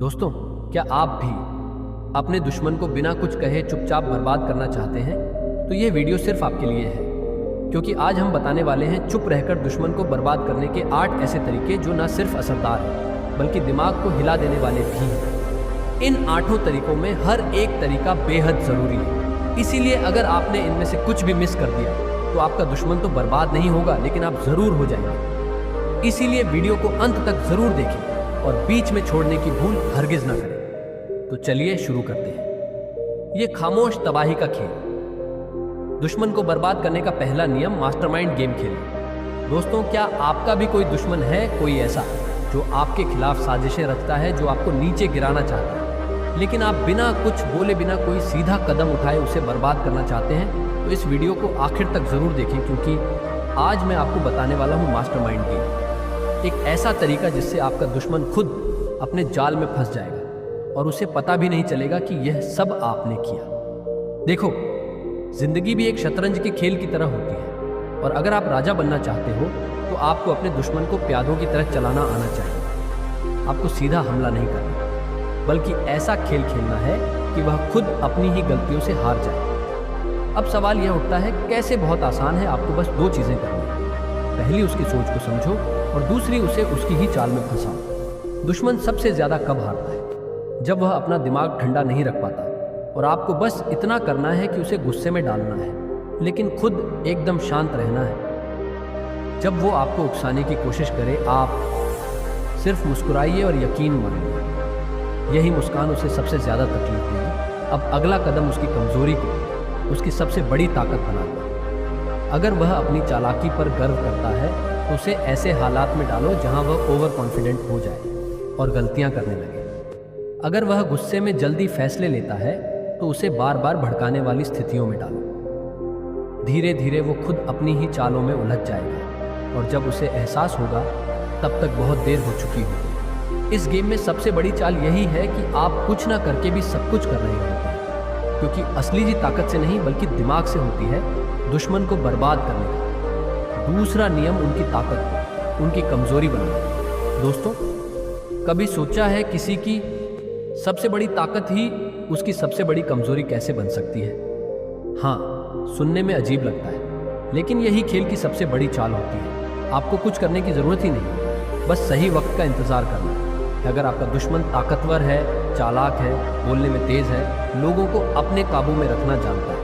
दोस्तों, क्या आप भी अपने दुश्मन को बिना कुछ कहे चुपचाप बर्बाद करना चाहते हैं? तो ये वीडियो सिर्फ आपके लिए है, क्योंकि आज हम बताने वाले हैं चुप रहकर दुश्मन को बर्बाद करने के 8 ऐसे तरीके जो न सिर्फ असरदार हैं बल्कि दिमाग को हिला देने वाले भी हैं। इन 8 तरीकों में हर एक तरीका बेहद ज़रूरी है, इसीलिए अगर आपने इनमें से कुछ भी मिस कर दिया तो आपका दुश्मन तो बर्बाद नहीं होगा, लेकिन आप ज़रूर हो जाएंगे। इसीलिए वीडियो को अंत तक ज़रूर देखें और बीच में छोड़ने की भूल हरगिज ना करें। तो चलिए शुरू करते हैं। ये खामोश तबाही का खेल। दुश्मन को बर्बाद करने का पहला नियम, मास्टरमाइंड गेम खेलें। दोस्तों, क्या आपका भी कोई दुश्मन है, कोई ऐसा जो आपके खिलाफ साजिशें रचता है, जो आपको नीचे गिराना चाहता है, लेकिन आप बिना कुछ बोले, बिना कोई सीधा कदम उठाए उसे बर्बाद करना चाहते हैं? तो इस वीडियो को आखिर तक ज़रूर देखें, क्योंकि आज मैं आपको बताने वाला हूँ मास्टरमाइंड गेम। एक ऐसा तरीका जिससे आपका दुश्मन खुद अपने जाल में फंस जाएगा और उसे पता भी नहीं चलेगा कि यह सब आपने किया। देखो, जिंदगी भी एक शतरंज के खेल की तरह होती है, और अगर आप राजा बनना चाहते हो तो आपको अपने दुश्मन को प्यादों की तरह चलाना आना चाहिए। आपको सीधा हमला नहीं करना, बल्कि ऐसा खेल खेलना है कि वह खुद अपनी ही गलतियों से हार जाए। अब सवाल यह उठता है, कैसे? बहुत आसान है, आपको बस 2 चीज़ें करनी है। पहली, उसकी सोच को समझो, और दूसरी, उसे उसकी ही चाल में फंसाओ। दुश्मन सबसे ज़्यादा कब हारता है? जब वह अपना दिमाग ठंडा नहीं रख पाता, और आपको बस इतना करना है कि उसे गुस्से में डालना है, लेकिन खुद एकदम शांत रहना है। जब वो आपको उकसाने की कोशिश करे, आप सिर्फ मुस्कुराइए और यकीन मानिए, यही मुस्कान उसे सबसे ज़्यादा तकलीफ देगी। अब अगला कदम, उसकी कमज़ोरी को उसकी सबसे बड़ी ताकत बना दो। अगर वह अपनी चालाकी पर गर्व करता है तो उसे ऐसे हालात में डालो जहां वह ओवर कॉन्फिडेंट हो जाए और गलतियां करने लगे। अगर वह गुस्से में जल्दी फैसले लेता है तो उसे बार बार भड़काने वाली स्थितियों में डालो। धीरे धीरे वो खुद अपनी ही चालों में उलझ जाएगा, और जब उसे एहसास होगा तब तक बहुत देर हो चुकी होगी। इस गेम में सबसे बड़ी चाल यही है कि आप कुछ ना करके भी सब कुछ कर रहे होते हैं, क्योंकि असली जी ताकत से नहीं बल्कि दिमाग से होती है दुश्मन को बर्बाद करने का। दूसरा नियम, उनकी ताकत को उनकी कमजोरी बनाना। दोस्तों, कभी सोचा है किसी की सबसे बड़ी ताकत ही उसकी सबसे बड़ी कमजोरी कैसे बन सकती है? हाँ, सुनने में अजीब लगता है, लेकिन यही खेल की सबसे बड़ी चाल होती है। आपको कुछ करने की जरूरत ही नहीं, बस सही वक्त का इंतजार करना है। अगर आपका दुश्मन ताकतवर है, चालाक है, बोलने में तेज है, लोगों को अपने काबू में रखना जानता है,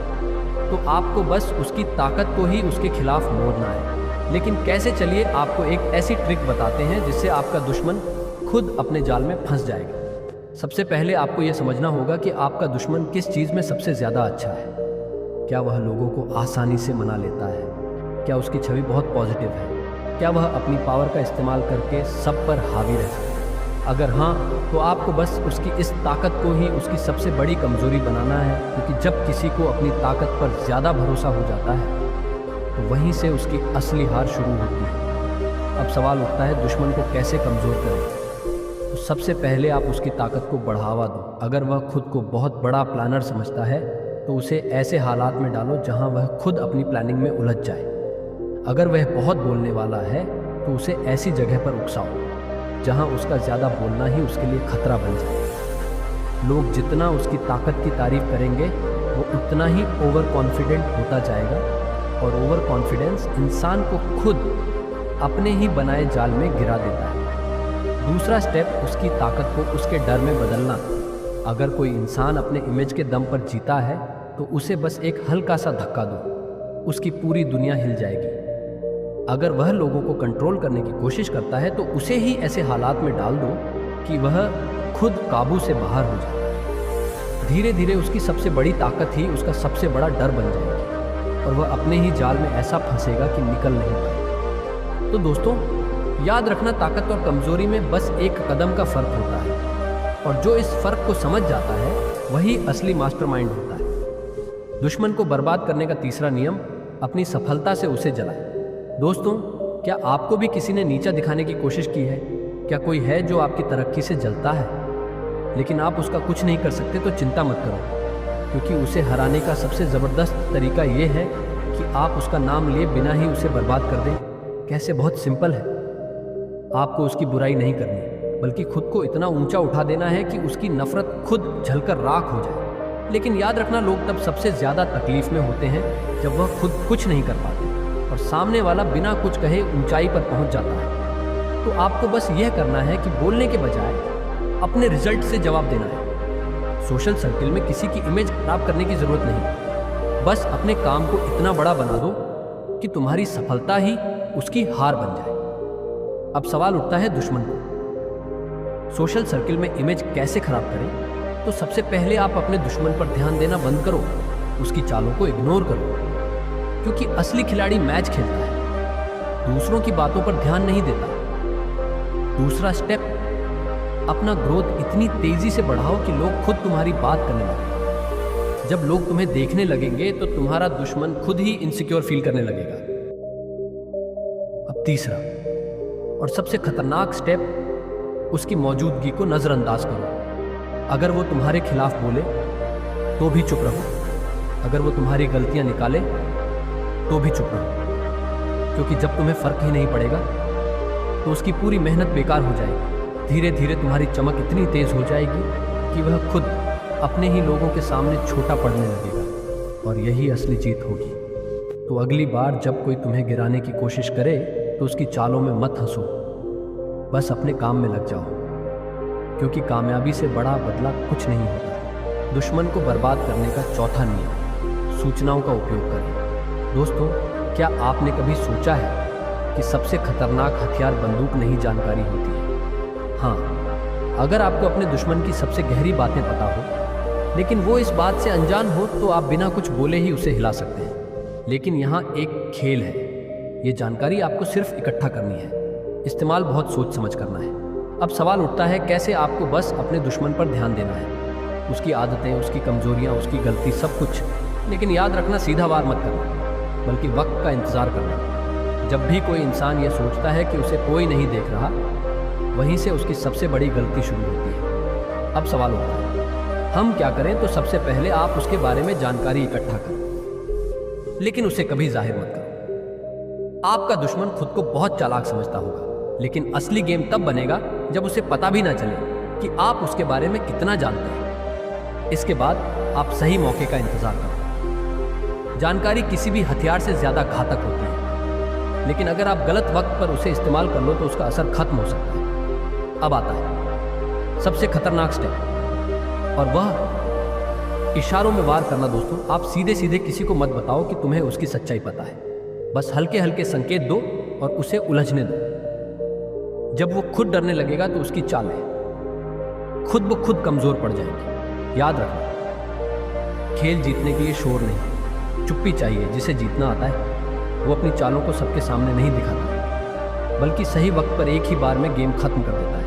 तो आपको बस उसकी ताकत को ही उसके खिलाफ मोड़ना है। लेकिन कैसे? चलिए आपको एक ऐसी ट्रिक बताते हैं जिससे आपका दुश्मन खुद अपने जाल में फंस जाएगा। सबसे पहले आपको यह समझना होगा कि आपका दुश्मन किस चीज़ में सबसे ज़्यादा अच्छा है। क्या वह लोगों को आसानी से मना लेता है? क्या उसकी छवि बहुत पॉजिटिव है? क्या वह अपनी पावर का इस्तेमाल करके सब पर हावी रह सकता है? अगर हाँ, तो आपको बस उसकी इस ताकत को ही उसकी सबसे बड़ी कमजोरी बनाना है, क्योंकि जब किसी को अपनी ताकत पर ज़्यादा भरोसा हो जाता है तो वहीं से उसकी असली हार शुरू होती है। अब सवाल उठता है, दुश्मन को कैसे कमज़ोर करें? तो सबसे पहले आप उसकी ताकत को बढ़ावा दो। अगर वह खुद को बहुत बड़ा प्लानर समझता है तो उसे ऐसे हालात में डालो जहां वह खुद अपनी प्लानिंग में उलझ जाए। अगर वह बहुत बोलने वाला है तो उसे ऐसी जगह पर उकसाओ जहां उसका ज़्यादा बोलना ही उसके लिए खतरा बन जाए। लोग जितना उसकी ताकत की तारीफ करेंगे वो उतना ही ओवर कॉन्फिडेंट होता जाएगा, और ओवर कॉन्फिडेंस इंसान को खुद अपने ही बनाए जाल में गिरा देता है। दूसरा स्टेप, उसकी ताकत को उसके डर में बदलना। अगर कोई इंसान अपने इमेज के दम पर जीता है तो उसे बस एक हल्का सा धक्का दो, उसकी पूरी दुनिया हिल जाएगी। अगर वह लोगों को कंट्रोल करने की कोशिश करता है तो उसे ही ऐसे हालात में डाल दो कि वह खुद काबू से बाहर हो जाए। धीरे धीरे उसकी सबसे बड़ी ताकत ही उसका सबसे बड़ा डर बन जाएगी, और वह अपने ही जाल में ऐसा फंसेगा कि निकल नहीं पाएगा। तो दोस्तों, याद रखना, ताकत और कमजोरी में बस एक कदम का फर्क होता है, और जो इस फर्क को समझ जाता है वही असली मास्टरमाइंड होता है। दुश्मन को बर्बाद करने का तीसरा नियम, अपनी सफलता से उसे जलाएं। दोस्तों, क्या आपको भी किसी ने नीचा दिखाने की कोशिश की है? क्या कोई है जो आपकी तरक्की से जलता है, लेकिन आप उसका कुछ नहीं कर सकते? तो चिंता मत करो, क्योंकि उसे हराने का सबसे ज़बरदस्त तरीका ये है कि आप उसका नाम लिए बिना ही उसे बर्बाद कर दें। कैसे? बहुत सिंपल है। आपको उसकी बुराई नहीं करनी, बल्कि खुद को इतना ऊंचा उठा देना है कि उसकी नफरत खुद जलकर राख हो जाए। लेकिन याद रखना, लोग तब सबसे ज्यादा तकलीफ में होते हैं जब वह खुद कुछ नहीं कर पाते और सामने वाला बिना कुछ कहे ऊंचाई पर पहुंच जाता है। तो आपको बस यह करना है कि बोलने के बजाय अपने रिजल्ट से जवाब देना है। सोशल सर्किल में किसी की इमेज खराब करने की जरूरत नहीं, बस अपने काम को इतना बड़ा बना दो कि तुम्हारी सफलता ही उसकी हार बन जाए। अब सवाल उठता है दुश्मन को सोशल सर्किल में इमेज कैसे खराब करें। तो सबसे पहले आप अपने दुश्मन पर ध्यान देना बंद करो, उसकी चालों को इग्नोर करो, क्योंकि असली खिलाड़ी मैच खेलता है, दूसरों की बातों पर ध्यान नहीं देता। दूसरा स्टेप, अपना ग्रोथ इतनी तेजी से बढ़ाओ कि लोग खुद तुम्हारी बात करने लगें। जब लोग तुम्हें देखने लगेंगे तो तुम्हारा दुश्मन खुद ही इनसिक्योर फील करने लगेगा। अब तीसरा और सबसे खतरनाक स्टेप, उसकी मौजूदगी को नजरअंदाज करो। अगर वो तुम्हारे खिलाफ बोले तो भी चुप रहो, अगर वो तुम्हारी गलतियां निकाले तो भी चुप रहो, क्योंकि जब तुम्हें फर्क ही नहीं पड़ेगा तो उसकी पूरी मेहनत बेकार हो जाएगी। धीरे धीरे तुम्हारी चमक इतनी तेज हो जाएगी कि वह खुद अपने ही लोगों के सामने छोटा पड़ने लगेगा और यही असली जीत होगी। तो अगली बार जब कोई तुम्हें गिराने की कोशिश करे तो उसकी चालों में मत हंसो, बस अपने काम में लग जाओ, क्योंकि कामयाबी से बड़ा बदला कुछ नहीं होता। दुश्मन को बर्बाद करने का चौथा नियम, सूचनाओं का उपयोग करें। दोस्तों, क्या आपने कभी सोचा है कि सबसे खतरनाक हथियार बंदूक नहीं, जानकारी होती है? हाँ, अगर आपको अपने दुश्मन की सबसे गहरी बातें पता हो, लेकिन वो इस बात से अनजान हो, तो आप बिना कुछ बोले ही उसे हिला सकते हैं। लेकिन यहाँ एक खेल है, ये जानकारी आपको सिर्फ इकट्ठा करनी है, इस्तेमाल बहुत सोच समझ करना है। अब सवाल उठता है, कैसे आपको बस अपने दुश्मन पर ध्यान देना है, उसकी आदतें, उसकी कमजोरियां, उसकी गलती, सब कुछ। लेकिन याद रखना, सीधा वार मत करना, बल्कि वक्त का इंतजार करना। जब भी कोई इंसान ये सोचता है कि उसे कोई नहीं देख रहा, वहीं से उसकी सबसे बड़ी गलती शुरू होती है। अब सवाल उठता है, हम क्या करें? तो सबसे पहले आप उसके बारे में जानकारी इकट्ठा करो, लेकिन उसे कभी जाहिर मत करो। आपका दुश्मन खुद को बहुत चालाक समझता होगा, लेकिन असली गेम तब बनेगा जब उसे पता भी ना चले कि आप उसके बारे में कितना जानते हैं। इसके बाद आप सही मौके का इंतजार करो। जानकारी किसी भी हथियार से ज्यादा घातक होती है, लेकिन अगर आप गलत वक्त पर उसे इस्तेमाल कर लो तो उसका असर खत्म हो सकता है। अब आता है सबसे खतरनाक स्टेप, और वह इशारों में वार करना। दोस्तों, आप सीधे सीधे किसी को मत बताओ कि तुम्हें उसकी सच्चाई पता है, बस हल्के हल्के संकेत दो और उसे उलझने दो। जब वो खुद डरने लगेगा तो उसकी चालें खुद ब खुद कमजोर पड़ जाएंगी। याद रखना, खेल जीतने के लिए शोर नहीं, चुप्पी चाहिए। जिसे जीतना आता है वो अपनी चालों को सबके सामने नहीं दिखाता, बल्कि सही वक्त पर एक ही बार में गेम खत्म कर देता है।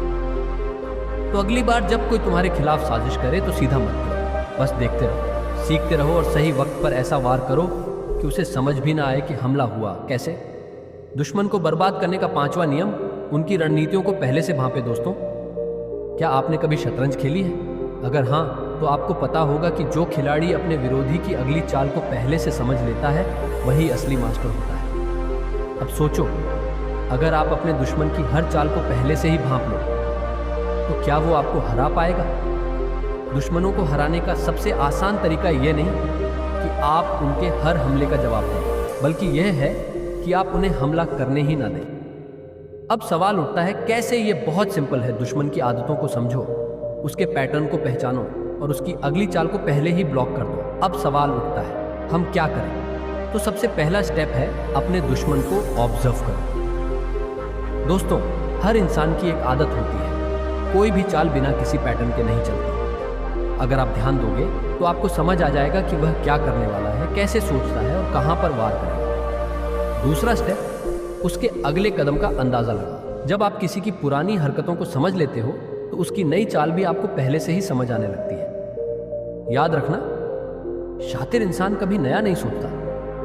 तो अगली बार जब कोई तुम्हारे खिलाफ साजिश करे तो सीधा मत करो, बस देखते रहो, सीखते रहो और सही वक्त पर ऐसा वार करो कि उसे समझ भी ना आए कि हमला हुआ कैसे। दुश्मन को बर्बाद करने का पांचवा नियम, उनकी रणनीतियों को पहले से भांपे। दोस्तों, क्या आपने कभी शतरंज खेली है? अगर हाँ, तो आपको पता होगा कि जो खिलाड़ी अपने विरोधी की अगली चाल को पहले से समझ लेता है वही असली मास्टर होता है। अब सोचो, अगर आप अपने दुश्मन की हर चाल को पहले से ही भांप लो तो क्या वो आपको हरा पाएगा? दुश्मनों को हराने का सबसे आसान तरीका यह नहीं कि आप उनके हर हमले का जवाब दें, बल्कि यह है कि आप उन्हें हमला करने ही ना दें। अब सवाल उठता है, कैसे? ये बहुत सिंपल है। दुश्मन की आदतों को समझो, उसके पैटर्न को पहचानो और उसकी अगली चाल को पहले ही ब्लॉक कर दो। अब सवाल उठता है, हम क्या करें? तो सबसे पहला स्टेप है, अपने दुश्मन को ऑब्जर्व करो। दोस्तों, हर इंसान की एक आदत होती है, कोई भी चाल बिना किसी पैटर्न के नहीं चलती। अगर आप ध्यान दोगे तो आपको समझ आ जाएगा कि वह क्या करने वाला है, कैसे सोचता है और कहां पर वार करेगा। दूसरा स्टेप, उसके अगले कदम का अंदाजा लगा। जब आप किसी की पुरानी हरकतों को समझ लेते हो तो उसकी नई चाल भी आपको पहले से ही समझ आने लगती है। याद रखना, शातिर इंसान कभी नया नहीं सोचता,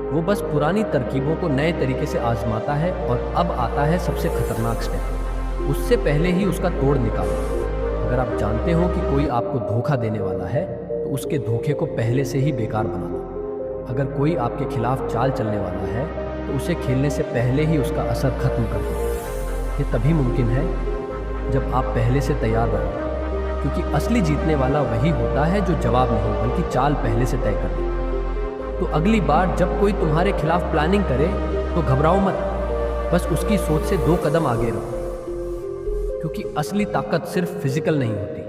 वो बस पुरानी तरकीबों को नए तरीके से आजमाता है। और अब आता है सबसे खतरनाक स्टेप, उससे पहले ही उसका तोड़ निकालो। अगर आप जानते हो कि कोई आपको धोखा देने वाला है तो उसके धोखे को पहले से ही बेकार बना दो। अगर कोई आपके खिलाफ चाल चलने वाला है तो उसे खेलने से पहले ही उसका असर खत्म कर दो। ये तभी मुमकिन है जब आप पहले से तैयार रहो, क्योंकि असली जीतने वाला वही होता है जो जवाब नहीं बल्कि चाल पहले से तय कर ले। तो अगली बार जब कोई तुम्हारे खिलाफ प्लानिंग करे तो घबराओ मत, बस उसकी सोच से 2 कदम आगे रहो, क्योंकि असली ताकत सिर्फ फिजिकल नहीं होती।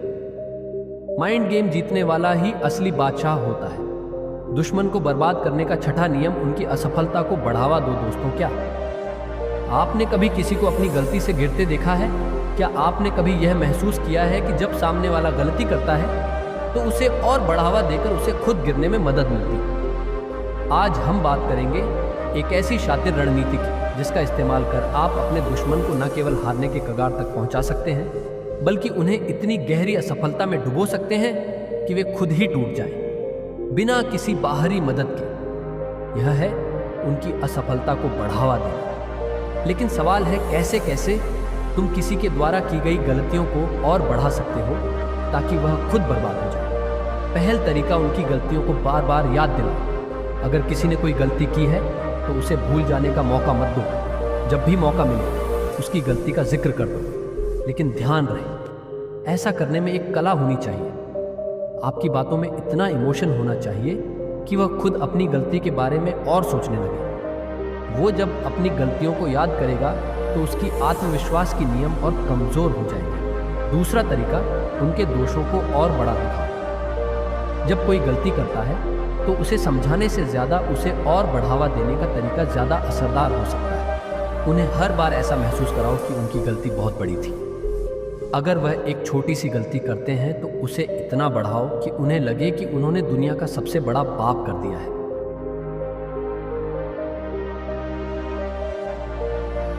माइंड गेम जीतने वाला ही असली बादशाह होता है। दुश्मन को बर्बाद करने का छठा नियम उनकी असफलता को बढ़ावा दो। दोस्तों, क्या आपने कभी किसी को अपनी गलती से गिरते देखा है? क्या आपने कभी यह महसूस किया है कि जब सामने वाला गलती करता है तो उसे और बढ़ावा देकर उसे खुद गिरने में मदद मिलती? आज हम बात करेंगे एक ऐसी शातिर रणनीति की जिसका इस्तेमाल कर आप अपने दुश्मन को न केवल हारने के कगार तक पहुंचा सकते हैं, बल्कि उन्हें इतनी गहरी असफलता में डुबो सकते हैं कि वे खुद ही टूट जाएं, बिना किसी बाहरी मदद के। यह है उनकी असफलता को बढ़ावा देना। लेकिन सवाल है, कैसे कैसे तुम किसी के द्वारा की गई गलतियों को और बढ़ा सकते हो ताकि वह खुद बर्बाद हो जाए? पहला तरीका, उनकी गलतियों को बार बार याद दिलाओ। अगर किसी ने कोई गलती की है तो उसे भूल जाने का मौका मत दो। जब भी मौका मिले उसकी गलती का जिक्र कर दो। लेकिन ध्यान रहे, ऐसा करने में एक कला होनी चाहिए। आपकी बातों में इतना इमोशन होना चाहिए कि वह खुद अपनी गलती के बारे में और सोचने लगे। वो जब अपनी गलतियों को याद करेगा तो उसकी आत्मविश्वास की नियम और कमजोर हो जाएंगे। दूसरा तरीका, उनके दोषों को और बड़ा दिखाओ। जब कोई गलती करता है तो उसे समझाने से ज्यादा उसे और बढ़ावा देने का तरीका ज्यादा असरदार हो सकता है। उन्हें हर बार ऐसा महसूस कराओ कि उनकी गलती बहुत बड़ी थी। अगर वह एक छोटी सी गलती करते हैं तो उसे इतना बढ़ाओ कि उन्हें लगे कि उन्होंने दुनिया का सबसे बड़ा पाप कर दिया है।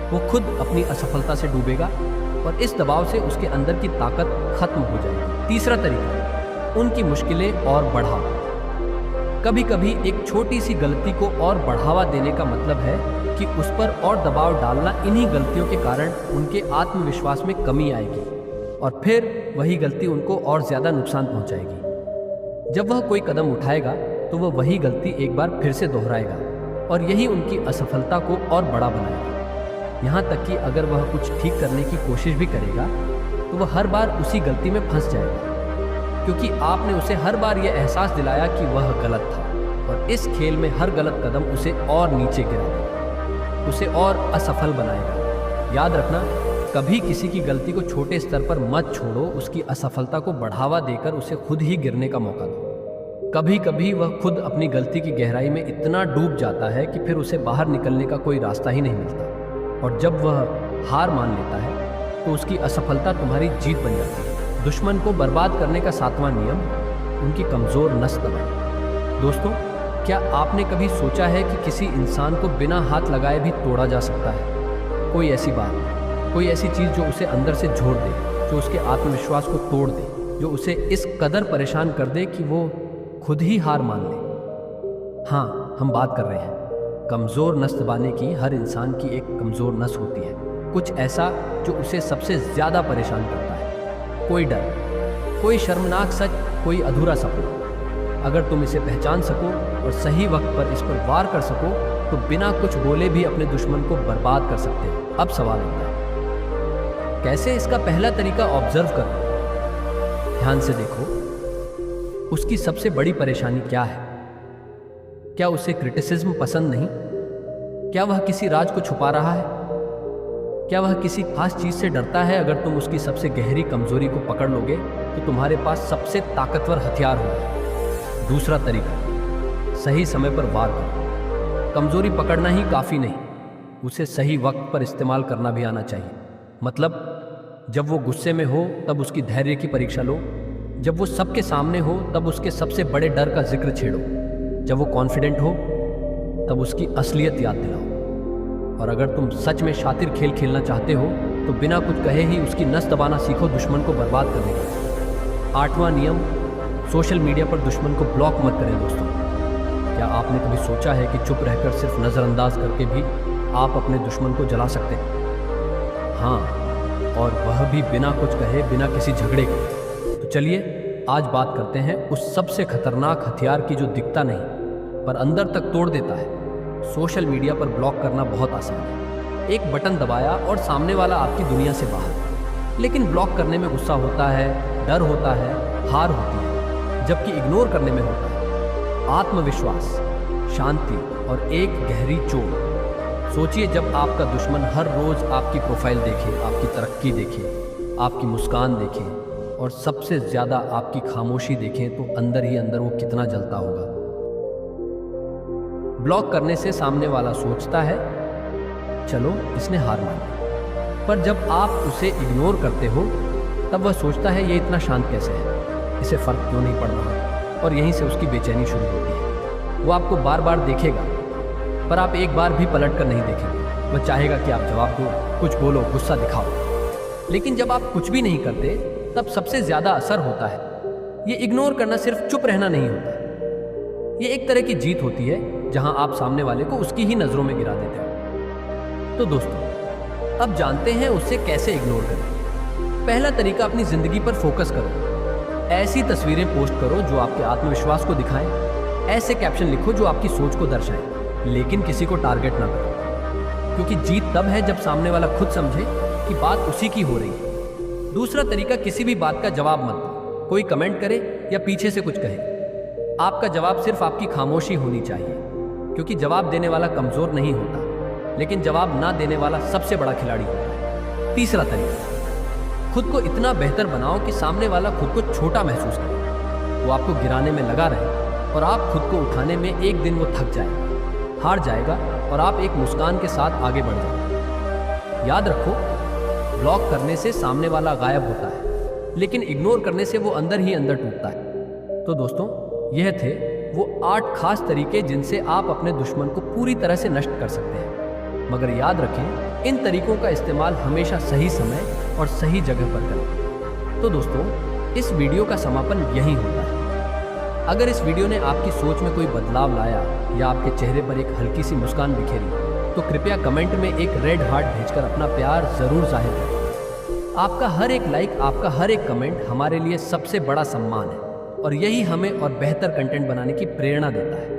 वो खुद अपनी असफलता से डूबेगा और इस दबाव से उसके अंदर की ताकत खत्म हो जाएगी। तीसरा तरीका, उनकी मुश्किलें और बढ़ाओ। कभी कभी एक छोटी सी गलती को और बढ़ावा देने का मतलब है कि उस पर और दबाव डालना। इन्हीं गलतियों के कारण उनके आत्मविश्वास में कमी आएगी और फिर वही गलती उनको और ज्यादा नुकसान पहुंचाएगी। जब वह कोई कदम उठाएगा तो वह वही गलती एक बार फिर से दोहराएगा और यही उनकी असफलता को और बड़ा बनाएगा। यहाँ तक कि अगर वह कुछ ठीक करने की कोशिश भी करेगा तो वह हर बार उसी गलती में फंस जाएगा, क्योंकि आपने उसे हर बार यह एहसास दिलाया कि वह गलत था। और इस खेल में हर गलत कदम उसे और नीचे गिराएगा, उसे और असफल बनाएगा। याद रखना, कभी किसी की गलती को छोटे स्तर पर मत छोड़ो। उसकी असफलता को बढ़ावा देकर उसे खुद ही गिरने का मौका दो। कभी कभी वह खुद अपनी गलती की गहराई में इतना डूब जाता है कि फिर उसे बाहर निकलने का कोई रास्ता ही नहीं मिलता। और जब वह हार मान लेता है तो उसकी असफलता तुम्हारी जीत बन जाती है। दुश्मन को बर्बाद करने का 7वां नियम, उनकी कमजोर नस दबाएं। दोस्तों, क्या आपने कभी सोचा है कि किसी इंसान को बिना हाथ लगाए भी तोड़ा जा सकता है? कोई ऐसी बात, कोई ऐसी चीज़ जो उसे अंदर से झोड़ दे, जो उसके आत्मविश्वास को तोड़ दे, जो उसे इस कदर परेशान कर दे कि वो खुद ही हार मान ले। हाँ, हम बात कर रहे हैं कमज़ोर नस दबाने की। हर इंसान की एक कमज़ोर नस होती है, कुछ ऐसा जो उसे सबसे ज़्यादा परेशान करता है। कोई डर, कोई शर्मनाक सच, कोई अधूरा सपना। अगर तुम इसे पहचान सको और सही वक्त पर इस पर वार कर सको तो बिना कुछ बोले भी अपने दुश्मन को बर्बाद कर सकते हो। अब सवाल होता है, कैसे? इसका पहला तरीका, ऑब्जर्व करो। ध्यान से देखो, उसकी सबसे बड़ी परेशानी क्या है? क्या उसे क्रिटिसिज्म पसंद नहीं? क्या वह किसी राज को छुपा रहा है? क्या वह किसी खास चीज से डरता है? अगर तुम उसकी सबसे गहरी कमजोरी को पकड़ लोगे तो तुम्हारे पास सबसे ताकतवर हथियार होगा। दूसरा तरीका, सही समय पर वार करो। कमजोरी पकड़ना ही काफी नहीं, उसे सही वक्त पर इस्तेमाल करना भी आना चाहिए। मतलब जब वो गुस्से में हो तब उसकी धैर्य की परीक्षा लो, जब वो सबके सामने हो तब उसके सबसे बड़े डर का जिक्र छेड़ो, जब वो कॉन्फिडेंट हो तब उसकी असलियत याद दिलाओ। और अगर तुम सच में शातिर खेल खेलना चाहते हो तो बिना कुछ कहे ही उसकी नस दबाना सीखो दुश्मन को बर्बाद करने का। 8वां नियम, सोशल मीडिया पर दुश्मन को ब्लॉक मत करें। दोस्तों, क्या आपने कभी सोचा है कि चुप रहकर सिर्फ नज़रअंदाज करके भी आप अपने दुश्मन को जला सकते हैं? हाँ, और वह भी बिना कुछ कहे, बिना किसी झगड़े के। तो चलिए आज बात करते हैं उस सबसे खतरनाक हथियार की जो दिखता नहीं पर अंदर तक तोड़ देता है। सोशल मीडिया पर ब्लॉक करना बहुत आसान है। एक बटन दबाया और सामने वाला आपकी दुनिया से बाहर। लेकिन ब्लॉक करने में गुस्सा होता है, डर होता है, हार होती है, जबकि इग्नोर करने में होता है आत्मविश्वास, शांति और एक गहरी चोट। सोचिए, जब आपका दुश्मन हर रोज आपकी प्रोफाइल देखे, आपकी तरक्की देखे, आपकी मुस्कान देखे और सबसे ज्यादा आपकी खामोशी देखे, तो अंदर ही अंदर वो कितना जलता होगा। ब्लॉक करने से सामने वाला सोचता है चलो इसने हार मानी, पर जब आप उसे इग्नोर करते हो तब वह सोचता है ये इतना शांत कैसे है, इसे फर्क क्यों नहीं पड़ रहा, और यहीं से उसकी बेचैनी शुरू होती है। वो आपको बार बार देखेगा, पर आप एक बार भी पलट कर नहीं देखेंगे। वह चाहेगा कि आप जवाब दो, कुछ बोलो, गुस्सा दिखाओ। लेकिन जब आप कुछ भी नहीं करते तब सबसे ज्यादा असर होता है। ये इग्नोर करना सिर्फ चुप रहना नहीं होता, ये एक तरह की जीत होती है जहां आप सामने वाले को उसकी ही नजरों में गिरा देते हो। तो दोस्तों, अब जानते हैं उसे कैसे इग्नोर करें। पहला तरीका, अपनी जिंदगी पर फोकस करो। ऐसी तस्वीरें पोस्ट करो जो आपके आत्मविश्वास को दिखाएं, ऐसे कैप्शन लिखो जो आपकी सोच को दर्शाएं, लेकिन किसी को टारगेट ना करो, क्योंकि जीत तब है जब सामने वाला खुद समझे कि बात उसी की हो रही है। दूसरा तरीका, किसी भी बात का जवाब मत दो। कोई कमेंट करे या पीछे से कुछ कहे, आपका जवाब सिर्फ आपकी खामोशी होनी चाहिए, क्योंकि जवाब देने वाला कमजोर नहीं होता, लेकिन जवाब ना देने वाला सबसे बड़ा खिलाड़ी होता है। तीसरा तरीका, खुद को इतना बेहतर बनाओ कि सामने वाला खुद को छोटा महसूस करे। वो आपको गिराने में लगा रहे और आप खुद को उठाने में एक दिन वो थक जाएगा, हार जाएगा और आप एक मुस्कान के साथ आगे बढ़ जाएंगे। याद रखो, ब्लॉक करने से सामने वाला गायब होता है, लेकिन इग्नोर करने से वो अंदर ही अंदर टूटता है। तो दोस्तों, यह थे वो 8 खास तरीके जिनसे आप अपने दुश्मन को पूरी तरह से नष्ट कर सकते हैं। मगर याद रखें, इन तरीकों का इस्तेमाल हमेशा सही समय और सही जगह पर करें। तो दोस्तों, इस वीडियो का समापन यही होता है। अगर इस वीडियो ने आपकी सोच में कोई बदलाव लाया या आपके चेहरे पर एक हल्की सी मुस्कान बिखेरी, तो कृपया कमेंट में एक रेड हार्ट भेजकर अपना प्यार जरूर जाहिर करें। आपका हर एक लाइक, आपका हर एक कमेंट हमारे लिए सबसे बड़ा सम्मान है और यही हमें और बेहतर कंटेंट बनाने की प्रेरणा देता है।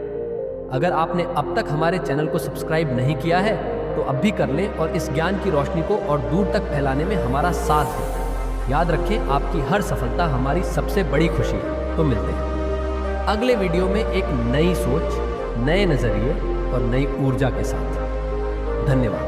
अगर आपने अब तक हमारे चैनल को सब्सक्राइब नहीं किया है तो अब भी कर लें और इस ज्ञान की रोशनी को और दूर तक फैलाने में हमारा साथ दें। याद रखें, आपकी हर सफलता हमारी सबसे बड़ी खुशी है। तो मिलते हैं अगले वीडियो में एक नई सोच, नए नजरिए और नई ऊर्जा के साथ। धन्यवाद।